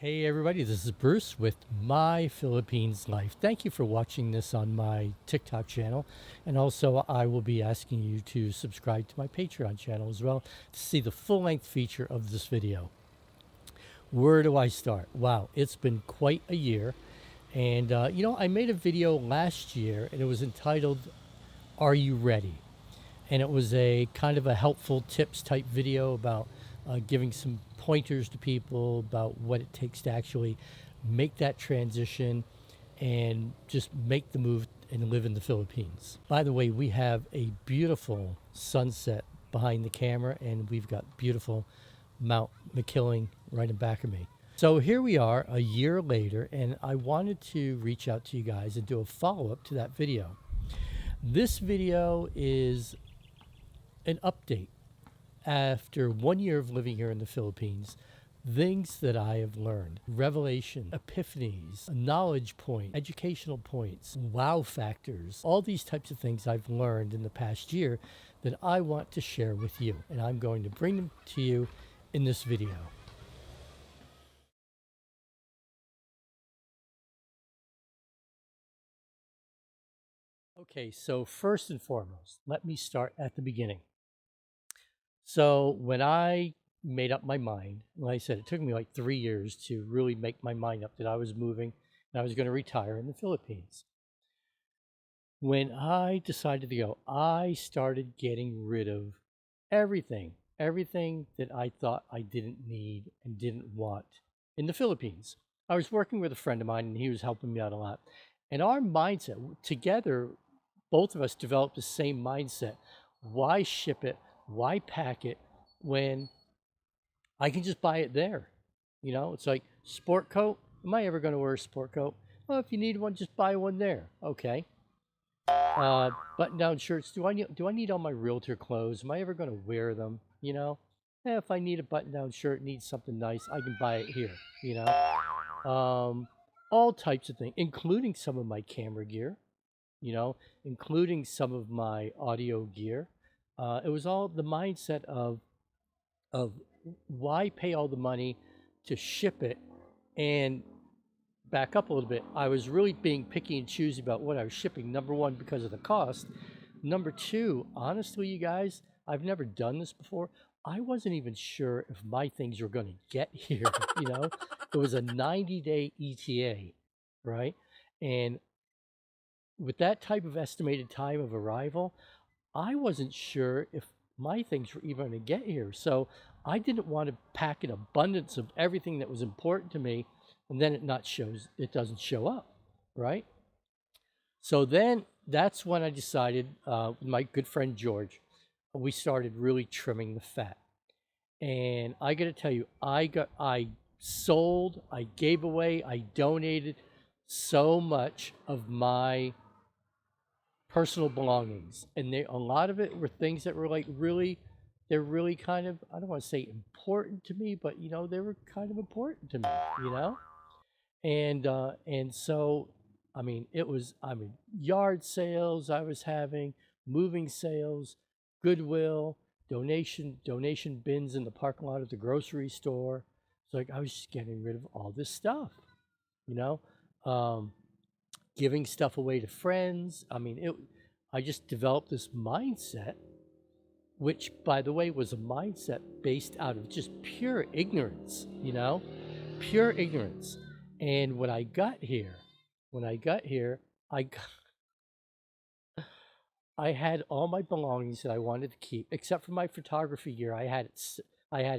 Hey everybody, this is Bruce with My Philippines Life. Thank you for watching this on my TikTok channel. And also, I will be asking you to subscribe to my Patreon channel as well to see the full length feature of this video. Where do I start? Wow, it's been quite a year. And, I made a video last year and it was entitled, Are You Ready? And it was a kind of a helpful tips type video about giving some pointers to people about what it takes to actually make that transition and just make the move and live in the Philippines. By the way, we have a beautiful sunset behind the camera, and we've got beautiful Mount McKilling right in back of me. So here we are a year later, and I wanted to reach out to you guys and do a follow-up to that video. This video is an update after 1 year of living here in the Philippines, things that I have learned, revelation, epiphanies, knowledge points, educational points, wow factors, all these types of things I've learned in the past year that I want to share with you. And I'm going to bring them to you in this video. Okay, so first and foremost, let me start at the beginning. So when I made up my mind, like I said, it took me like 3 years to really make my mind up that I was moving and I was going to retire in the Philippines. When I decided to go, I started getting rid of everything that I thought I didn't need and didn't want in the Philippines. I was working with a friend of mine and he was helping me out a lot. And our mindset together, both of us developed the same mindset. Why ship it? Why pack it when I can just buy it there? It's like sport coat. Am I ever going to wear a sport coat? Well, if you need one, just buy one there. Okay. Button-down shirts. Do I need all my realtor clothes? Am I ever going to wear them? If I need a button-down shirt, need something nice, I can buy it here. You know, all types of things, including some of my camera gear. Including some of my audio gear. It was all the mindset of why pay all the money to ship it. And back up a little bit, I was really being picky and choosy about what I was shipping. Number one, because of the cost. Number two, honestly, you guys, I've never done this before. I wasn't even sure if my things were going to get here. It was a 90-day ETA, right? And with that type of estimated time of arrival, I wasn't sure if my things were even going to get here. So I didn't want to pack an abundance of everything that was important to me, and then it doesn't show up, right? So then that's when I decided, with my good friend George, we started really trimming the fat. And I got to tell you, I sold, I gave away, I donated so much of my personal belongings, and a lot of it were things that were like they're really kind of, I don't want to say important to me, but they were kind of important to me, you know and so yard sales I was having, moving sales, goodwill, donation bins in the parking lot of the grocery store. It's like I was just getting rid of all this stuff, you know um giving stuff away to friends. I just developed this mindset, which, by the way, was a mindset based out of just pure ignorance, pure ignorance. And when I got here, I had all my belongings that I wanted to keep, except for my photography gear. I had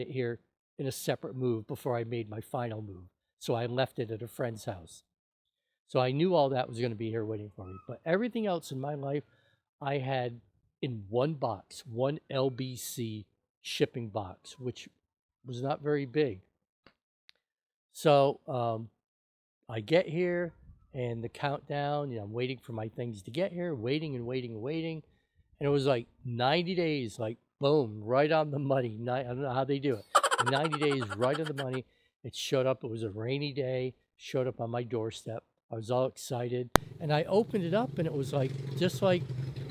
it here in a separate move before I made my final move. So I left it at a friend's house. So I knew all that was going to be here waiting for me. But everything else in my life, I had in one box, one LBC shipping box, which was not very big. So I get here and the countdown, I'm waiting for my things to get here, waiting and waiting and waiting. And it was like 90 days, like boom, right on the money. I don't know how they do it. 90 days, right on the money. It showed up. It was a rainy day, showed up on my doorstep. I was all excited, and I opened it up, and it was like, just like,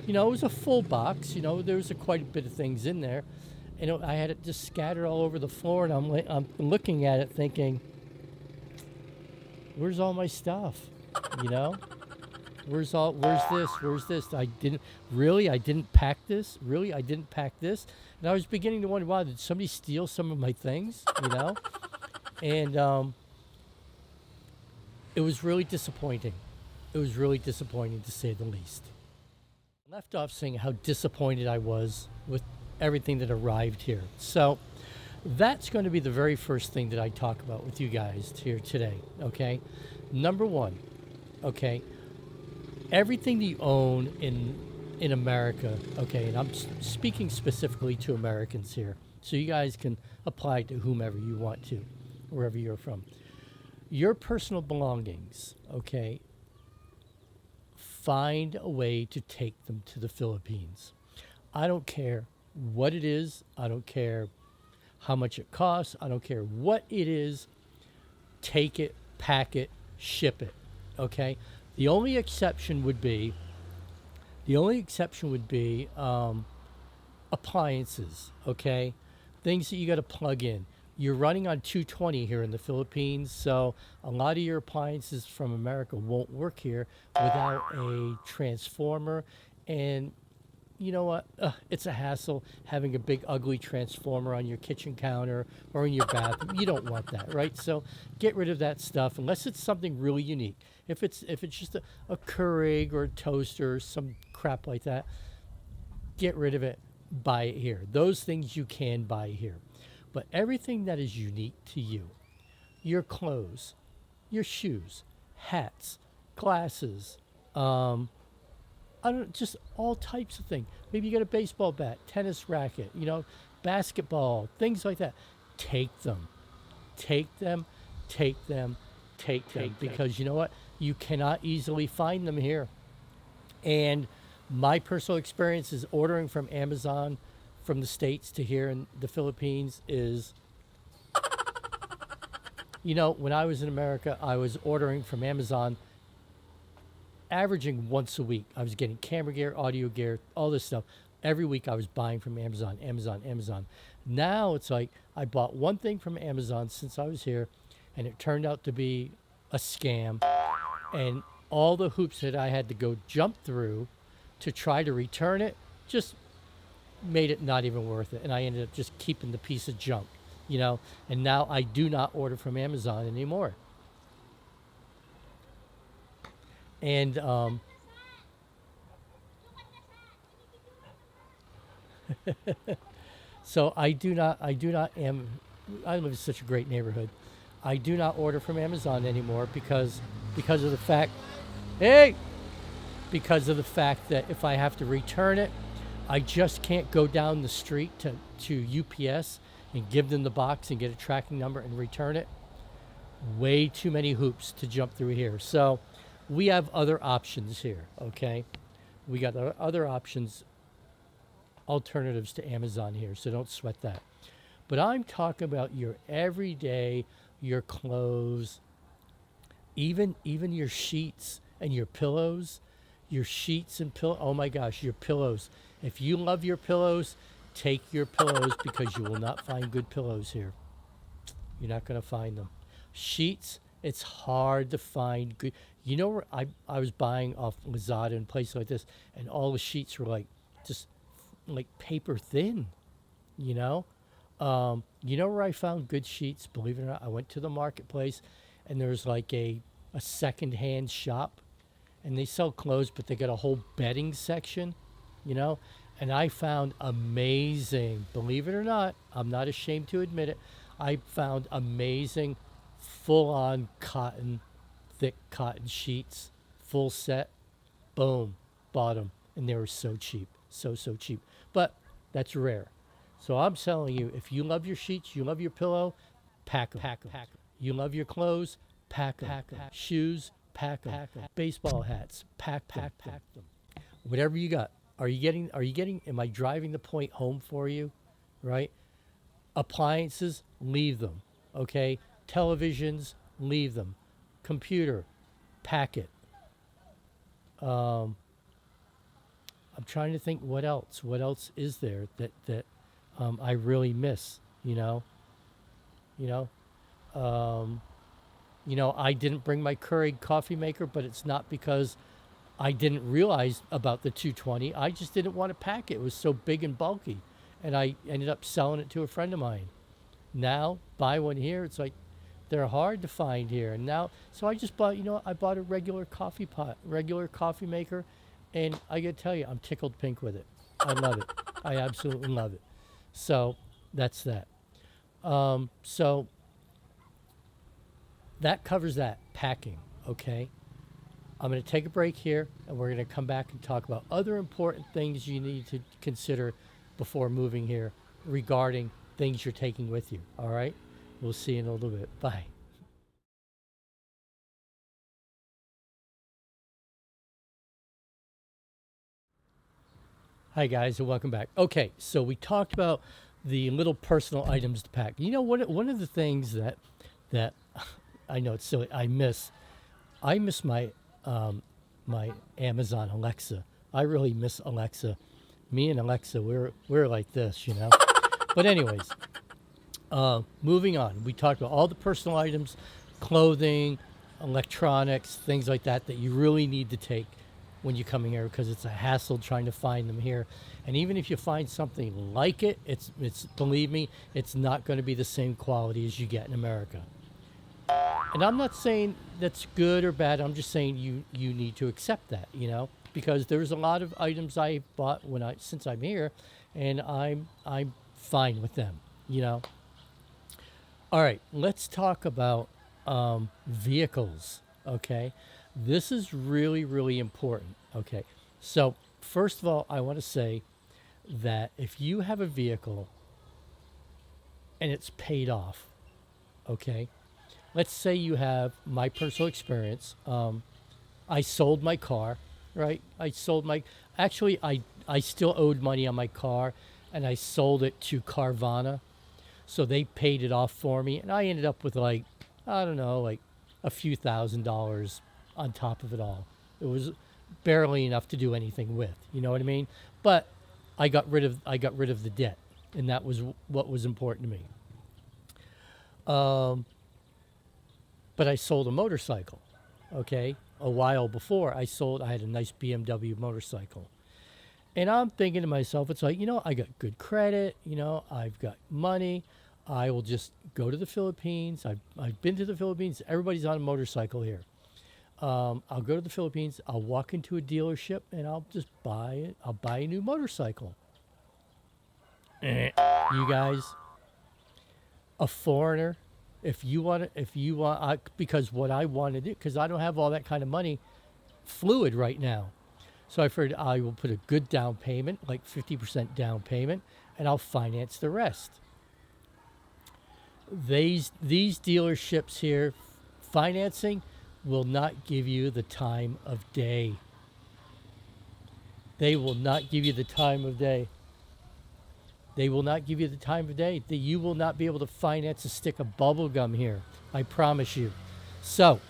it was a full box. There was quite a bit of things in there, and I had it just scattered all over the floor, and I'm looking at it thinking, Where's all my stuff? You know? Where's this? I didn't pack this? Really? I didn't pack this? And I was beginning to wonder, wow, did somebody steal some of my things? You know? And it was really disappointing. It was really disappointing to say the least. I left off saying how disappointed I was with everything that arrived here. So that's going to be the very first thing that I talk about with you guys here today. Okay. Number one, okay, everything that you own in America, okay, and I'm speaking specifically to Americans here, so you guys can apply to whomever you want to, wherever you're from. Your personal belongings, okay, find a way to take them to the Philippines. I don't care what it is. I don't care how much it costs. I don't care what it is. Take it, pack it, ship it. Okay. The only exception would be appliances. Okay, things that you got to plug in. You're running on 220 here in the Philippines, so a lot of your appliances from America won't work here without a transformer. And you know what? It's a hassle having a big ugly transformer on your kitchen counter or in your bathroom. You don't want that, right? So get rid of that stuff unless it's something really unique. If it's just a Keurig or a toaster or some crap like that, get rid of it. Buy it here. Those things you can buy here. But everything that is unique to you, your clothes, your shoes, hats, glasses, I don't just all types of things. Maybe you got a baseball bat, tennis racket, basketball, things like that. Take them, take them, take them, take them, because you know what? You cannot easily find them here. And my personal experience is ordering from Amazon from the States to here in the Philippines is, when I was in America, I was ordering from Amazon averaging once a week. I was getting camera gear, audio gear, all this stuff. Every week I was buying from Amazon, Amazon, Amazon. Now it's like I bought one thing from Amazon since I was here, and it turned out to be a scam. And all the hoops that I had to go jump through to try to return it just made it not even worth it. And I ended up just keeping the piece of junk, and now I do not order from Amazon anymore. And so I live in such a great neighborhood. I do not order from Amazon anymore because of the fact, hey, because of the fact that if I have to return it, I just can't go down the street to UPS and give them the box and get a tracking number and return it. Way too many hoops to jump through here. So we have other options here, okay? We got other options, alternatives to Amazon here, so don't sweat that. But I'm talking about your everyday, your clothes, even your sheets and your pillows, your sheets and pillow. Oh my gosh, your pillows. If you love your pillows, take your pillows because you will not find good pillows here. You're not going to find them. Sheets, it's hard to find good. Where I was buying off Lazada and places like this, and all the sheets were just like paper thin, you know? Where I found good sheets, believe it or not, I went to the marketplace, and there's like a secondhand shop, and they sell clothes, but they got a whole bedding section, and I found amazing, believe it or not, I'm not ashamed to admit it, I found amazing full-on cotton, thick cotton sheets, full set, boom, bought them, and they were so cheap, so cheap. But that's rare. So I'm telling you, if you love your sheets, you love your pillow, pack them. You love your clothes, pack them. Shoes, pack them. Baseball hats, pack them. Whatever you got. Are you getting, am I driving the point home for you? Right? Appliances, leave them. Okay? Televisions, leave them. Computer, pack it. I'm trying to think what else. What else is there that I really miss? You know. You know, I didn't bring my Keurig coffee maker, but it's not because I didn't realize about the 220. I just didn't want to pack it. It was so big and bulky. And I ended up selling it to a friend of mine. Now, buy one here. It's like they're hard to find here. And now, so I just bought, I bought a regular coffee pot, regular coffee maker. And I got to tell you, I'm tickled pink with it. I love it. I absolutely love it. So that's that. So that covers that packing. Okay. I'm going to take a break here, and we're going to come back and talk about other important things you need to consider before moving here regarding things you're taking with you. All right? We'll see you in a little bit. Bye. Hi, guys, and welcome back. Okay, so we talked about the little personal items to pack. You know, one of the things that I know it's silly, I miss my my Amazon Alexa. I really miss Alexa. Me and Alexa, we're like this, you know. But anyways, moving on. We talked about all the personal items, clothing, electronics, things like that that you really need to take when you're coming here because it's a hassle trying to find them here. And even if you find something like it, it's believe me, it's not going to be the same quality as you get in America. And I'm not saying that's good or bad. I'm just saying you need to accept that, you know, because there's a lot of items I bought since I'm here, and I'm fine with them, you know. All right, let's talk about vehicles. Okay, this is really really important. Okay, so first of all, I want to say that if you have a vehicle and it's paid off, okay, let's say you have my personal experience. I sold my car, right? Actually, I still owed money on my car, and I sold it to Carvana. So they paid it off for me, and I ended up with like, I don't know, like a few $1,000s on top of it all. It was barely enough to do anything with, you know what I mean? But I got rid of the debt, and that was what was important to me. Um, but I sold a motorcycle, okay? A while before I had a nice BMW motorcycle. And I'm thinking to myself, it's like, I got good credit, I've got money. I will just go to the Philippines. I've been to the Philippines. Everybody's on a motorcycle here. I'll go to the Philippines. I'll walk into a dealership and I'll just buy it. I'll buy a new motorcycle. You guys, a foreigner, because what I want to do, because I don't have all that kind of money fluid right now. So I figured I will put a good down payment, like 50% down payment, and I'll finance the rest. These dealerships here, financing will not give you the time of day. They will not give you the time of day. They will not give you the time of day. You will not be able to finance a stick of bubble gum here. I promise you. So,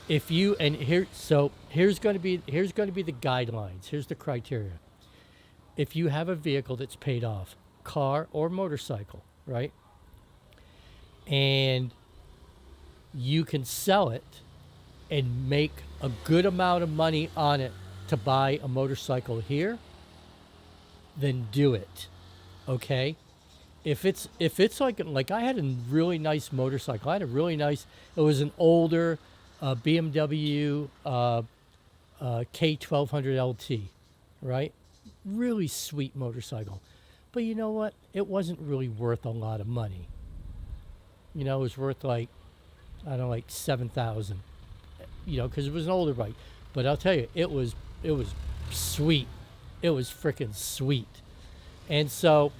here's going to be the guidelines. Here's the criteria. If you have a vehicle that's paid off, car or motorcycle, right? And you can sell it and make a good amount of money on it to buy a motorcycle here, then do it. Okay? If it's like I had a really nice motorcycle. It was an older BMW K1200 LT, right? Really sweet motorcycle. But you know what? It wasn't really worth a lot of money. It was worth like, I don't know, like 7,000, because it was an older bike. But I'll tell you, it was sweet. It was freaking sweet. And so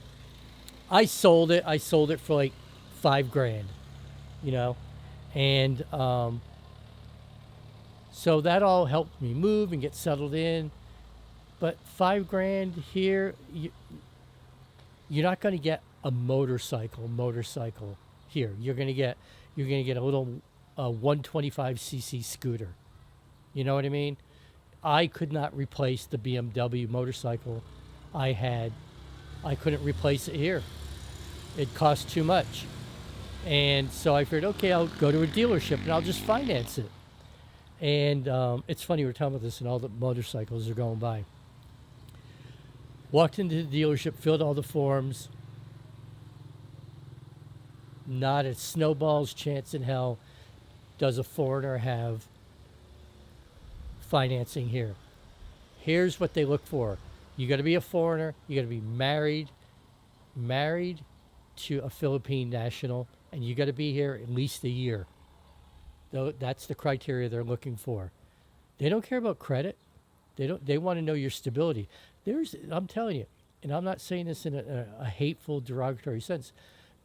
I sold it. I sold it for like $5,000, and so that all helped me move and get settled in. But $5,000 here, you're not going to get a motorcycle here. You're going to get a little 125cc scooter. You know what I mean? I could not replace the BMW motorcycle I had. I couldn't replace it here. It cost too much. And so I figured, okay, I'll go to a dealership and I'll just finance it. And it's funny, we're talking about this and all the motorcycles are going by. Walked into the dealership, filled all the forms. Not a snowball's chance in hell does a foreigner have financing here. Here's what they look for. You got to be a foreigner. You got to be married to a Philippine national, and you got to be here at least a year. Though that's the criteria they're looking for. They don't care about credit. They want to know your stability. I'm telling you, and I'm not saying this in a hateful, derogatory sense.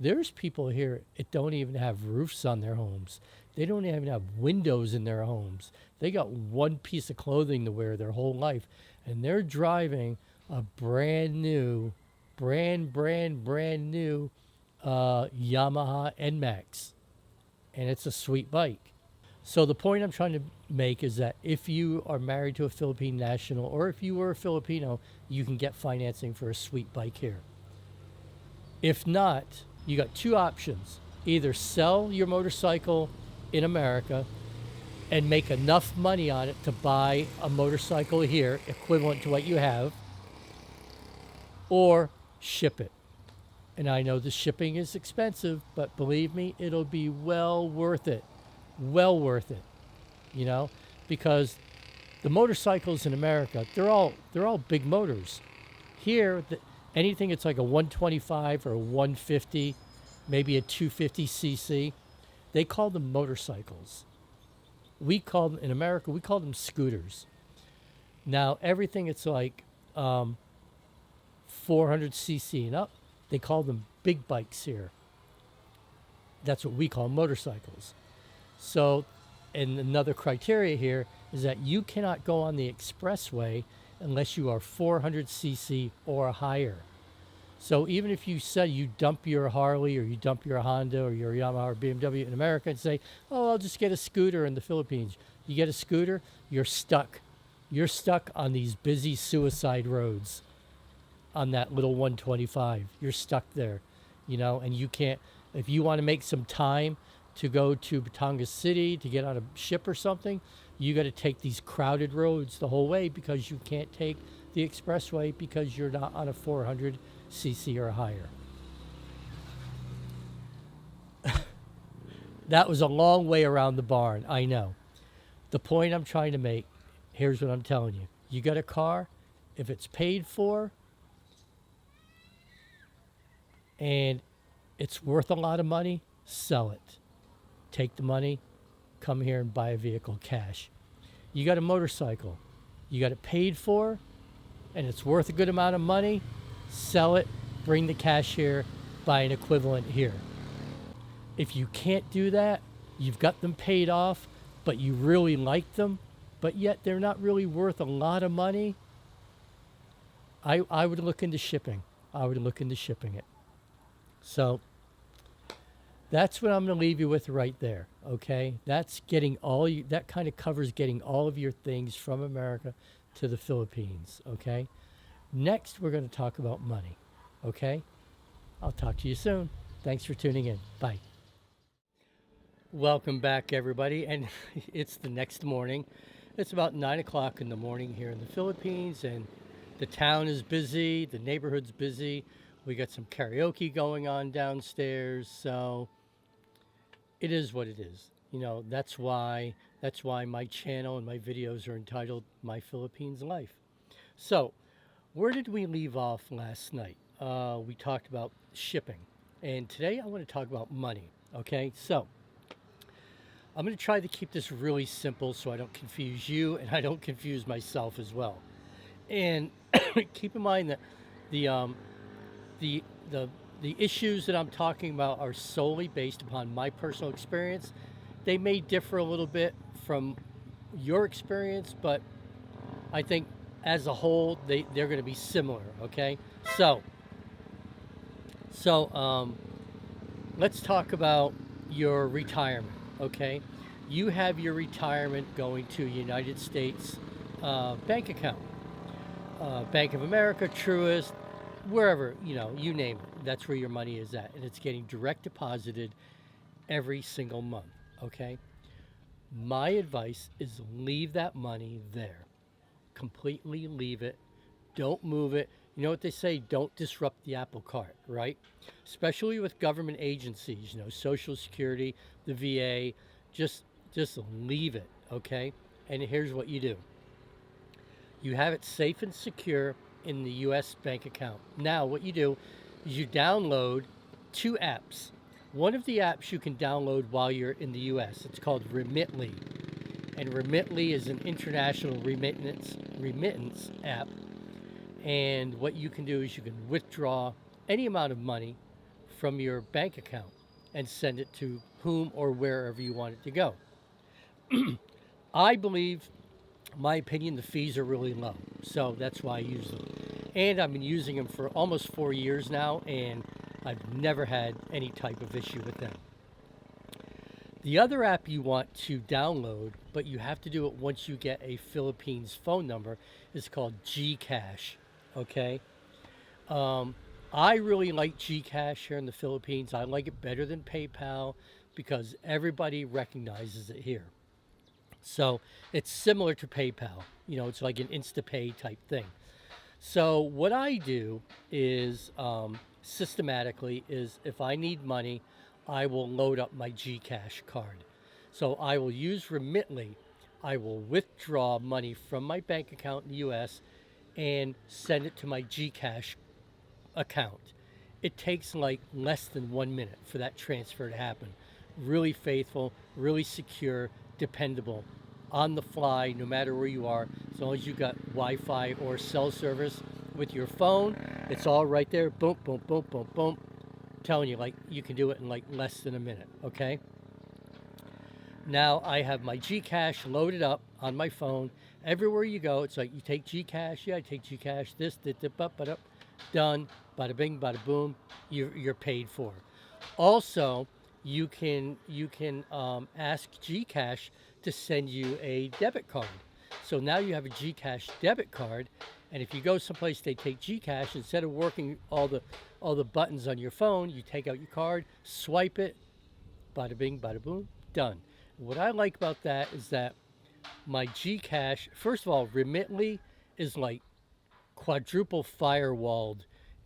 There's people here that don't even have roofs on their homes. They don't even have windows in their homes. They got one piece of clothing to wear their whole life, and they're driving a brand new Yamaha NMAX, and it's a sweet bike. So the point I'm trying to make is that if you are married to a Philippine national, or if you were a Filipino, you can get financing for a sweet bike here. If not, you got two options. Either sell your motorcycle in America and make enough money on it to buy a motorcycle here equivalent to what you have, or ship it. And I know the shipping is expensive, but believe me, it'll be well worth it. Well worth it, you know, because the motorcycles in America, they're all big motors. Here, anything that's like a 125 or a 150, maybe a 250cc, they call them motorcycles. We call them, in America, we call them scooters. Now, everything it's like 400cc and up, they call them big bikes here. That's what we call motorcycles. So, and another criteria here is that you cannot go on the expressway unless you are 400cc or higher. So even if you say you dump your Harley or you dump your Honda or your Yamaha or BMW in America and say, oh, I'll just get a scooter in the Philippines. You get a scooter, you're stuck. You're stuck on these busy suicide roads on that little 125. You're stuck there, you know, and you can't, if you want to make some time to go to Batangas City to get on a ship or something, you got to take these crowded roads the whole way because you can't take the expressway because you're not on a 400cc or higher. That was a long way around the barn, I know. The point I'm trying to make, here's what I'm telling you. You got a car, if it's paid for and it's worth a lot of money, sell it. Take the money, come here and buy a vehicle cash. You got a motorcycle, you got it paid for, and it's worth a good amount of money, sell it, bring the cash here, buy an equivalent here. If you can't do that, you've got them paid off, but you really like them, but yet they're not really worth a lot of money, I would look into shipping. I would look into shipping it. So that's what I'm going to leave you with right there, okay? That's getting that kind of covers getting all of your things from America to the Philippines, okay? Next, we're going to talk about money, okay? I'll talk to you soon. Thanks for tuning in. Bye. Welcome back, everybody, and it's the next morning. It's about 9 o'clock in the morning here in the Philippines, and the town is busy, the neighborhood's busy. We got some karaoke going on downstairs, so it is what it is. You know, that's why my channel and my videos are entitled My Philippines Life. So, where did we leave off last night? We talked about shipping. And today I want to talk about money. Okay, so I'm going to try to keep this really simple so I don't confuse you and I don't confuse myself as well. And keep in mind that the issues that I'm talking about are solely based upon my personal experience. They may differ a little bit from your experience, but I think as a whole, they're going to be similar, okay? So let's talk about your retirement, okay? You have your retirement going to a United States bank account. Bank of America, Truist, wherever, you know, you name it. That's where your money is at. And it's getting direct deposited every single month. Okay. My advice is leave that money there. Completely leave it. Don't move it. You know what they say? Don't disrupt the apple cart, right? Especially with government agencies, Social Security, the VA. Just just leave it, okay? And here's what you do. You have it safe and secure in the US bank account. Now, what you do is you download two apps. One of the apps you can download while you're in the US. It's called Remitly. And Remitly is an international remittance app. And what you can do is you can withdraw any amount of money from your bank account and send it to whom or wherever you want it to go. I believe, my opinion, the fees are really low. So that's why I use them. And I've been using them for almost 4 years now, and I've never had any type of issue with them. The other app you want to download, but you have to do it once you get a Philippines phone number, is called Gcash. Okay. Um, I really like Gcash here in the Philippines. I like it better than PayPal because everybody recognizes it here. So it's similar to PayPal. It's like an InstaPay type thing. So what I do is systematically is if I need money, I will load up my Gcash card. So I will use Remitly. I will withdraw money from my bank account in the US and send it to my Gcash account. It takes like less than 1 minute for that transfer to happen. Really faithful, really secure, dependable, on the fly, no matter where you are. As long as you got Wi-Fi or cell service with your phone, it's all right there. Boom, boom, boom, boom, boom. I'm telling you, like you can do it in like less than a minute. Okay. Now I have my Gcash loaded up on my phone. Everywhere you go, it's like you take Gcash. Yeah, I take Gcash. This, done. Bada bing, bada boom. You're paid for. Also, you can ask Gcash to send you a debit card. So now you have a Gcash debit card, and if you go someplace they take Gcash, instead of working all the buttons on your phone, you take out your card, swipe it, bada bing, bada boom, done. What I like about that is that my Gcash, first of all, Remitly is like quadruple firewalled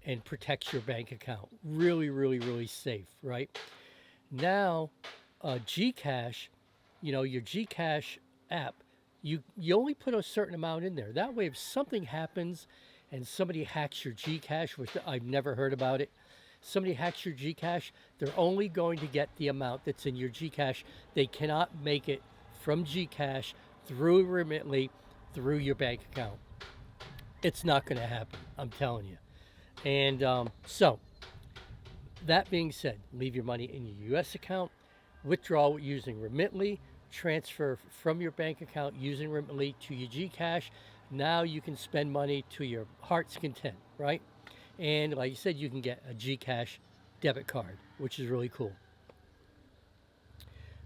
and protects your bank account. Really, really, really safe, right? Now, Gcash, your Gcash app, you only put a certain amount in there. That way, if something happens and somebody hacks your Gcash, which I've never heard about it, somebody hacks your Gcash, they're only going to get the amount that's in your Gcash. They cannot make it from Gcash through Remitly through your bank account. It's not going to happen. I'm telling you. And so, that being said, leave your money in your U.S. account, withdraw using Remitly, transfer from your bank account using Remitly to your Gcash. Now you can spend money to your heart's content, right? And like you said, you can get a Gcash debit card, which is really cool.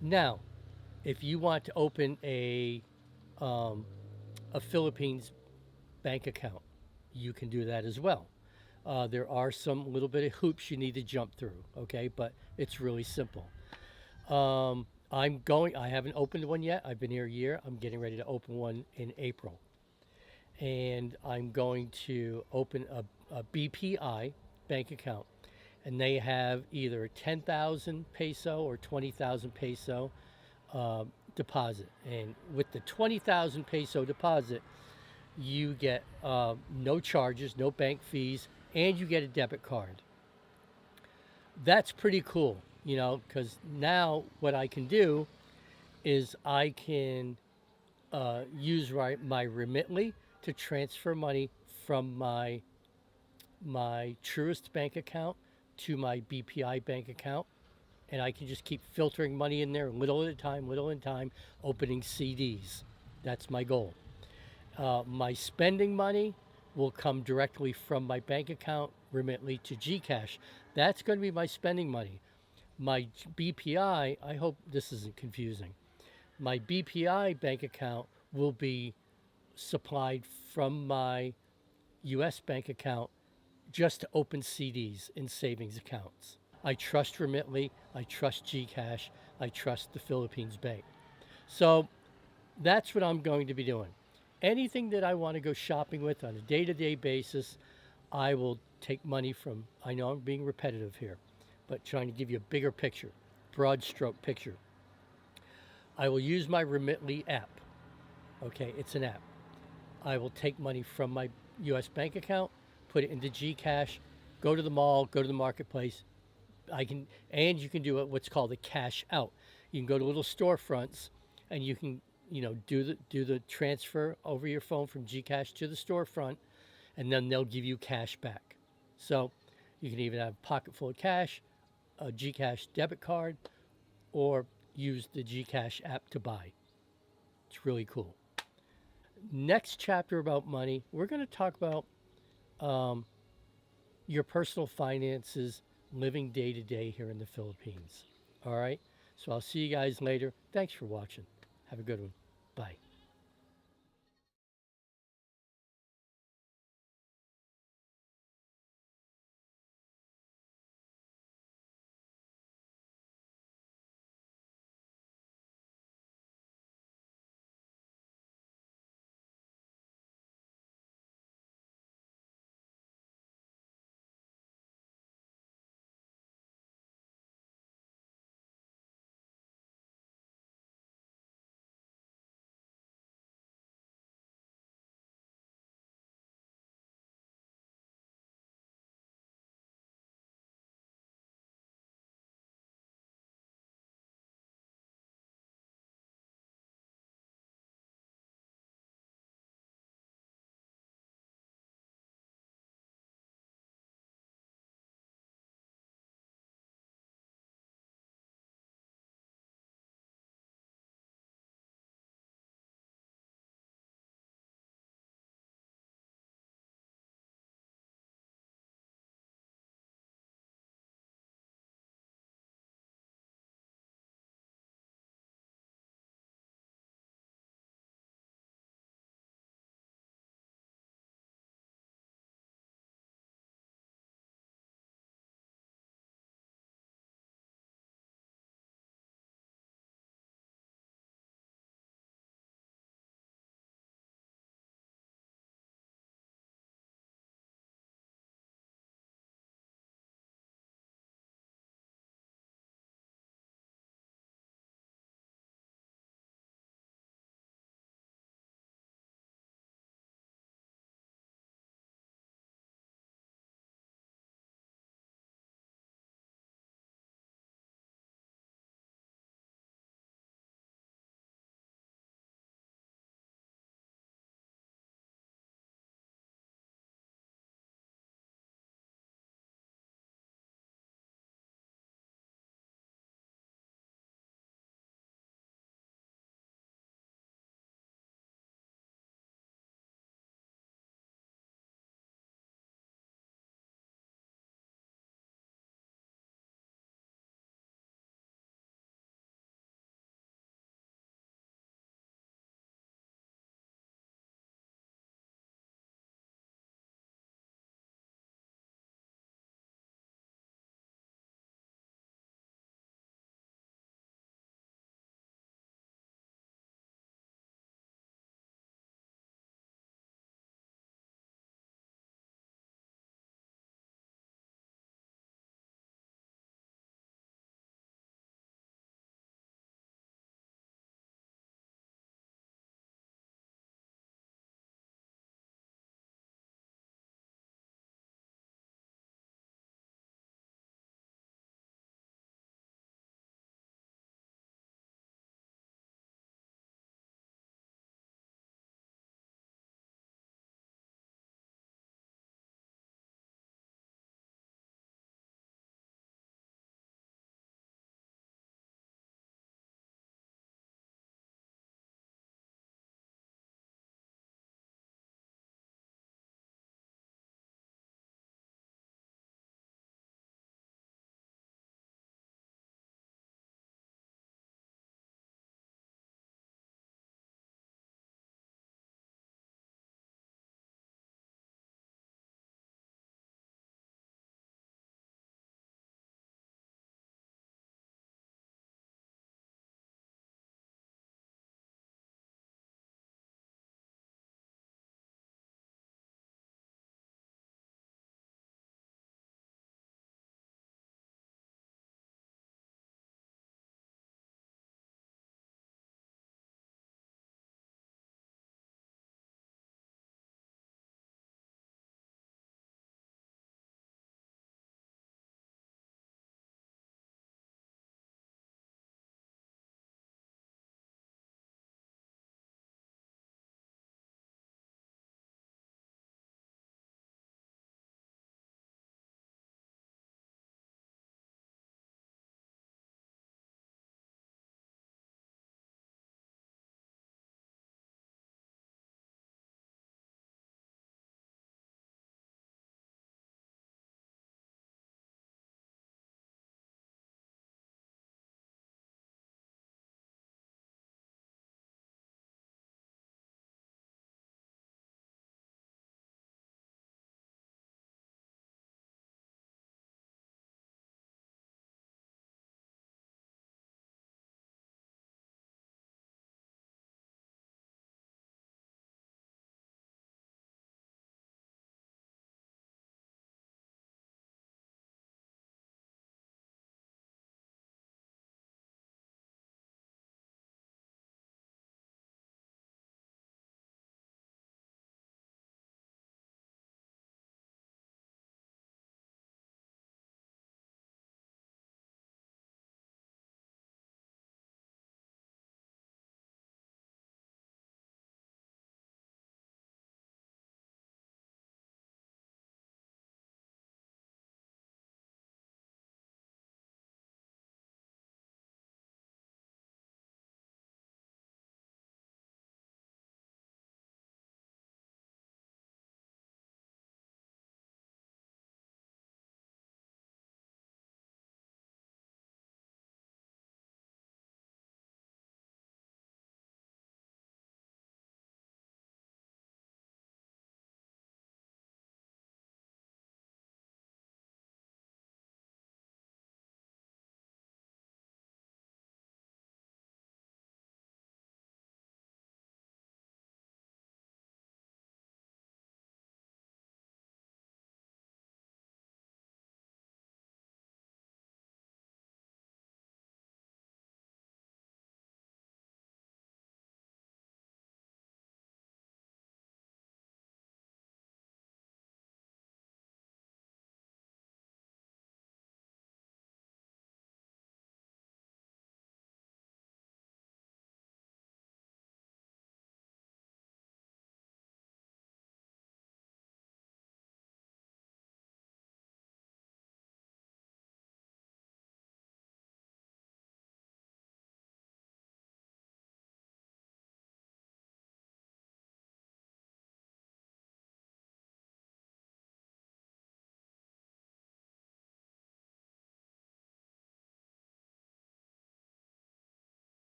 Now, if you want to open um, a Philippines bank account, you can do that as well. There are some little bit of hoops you need to jump through, okay? But it's really simple. I haven't opened one yet. I've been here a year. I'm getting ready to open one in April. And I'm going to open a BPI bank account. And they have either a 10,000 peso or 20,000 peso deposit. And with the 20,000 peso deposit, you get no charges, no bank fees, and you get a debit card. That's pretty cool, because now what I can do is I can use my Remitly to transfer money from my Truist bank account to my BPI bank account, and I can just keep filtering money in there little at a time, opening CDs. That's my goal. My spending money will come directly from my bank account, Remitly, to Gcash. That's going to be my spending money. My BPI, I hope this isn't confusing. My BPI bank account will be supplied from my US bank account just to open CDs in savings accounts. I trust Remitly. I trust Gcash. I trust the Philippines Bank. So that's what I'm going to be doing. Anything that I want to go shopping with on a day to day basis, I will take money from. I know I'm being repetitive here, but trying to give you a bigger picture, broad stroke picture. I will use my Remitly app. Okay, it's an app. I will take money from my US bank account, put it into Gcash, go to the mall, go to the marketplace. And you can do it what's called a cash out. You can go to little storefronts and you can, do the transfer over your phone from Gcash to the storefront, and then they'll give you cash back. So you can even have a pocket full of cash, a Gcash debit card, or use the Gcash app to buy. It's really cool. Next chapter about money, we're going to talk about um, your personal finances living day to day here in the Philippines. All right. So I'll see you guys later. Thanks for watching. Have a good one. Bye.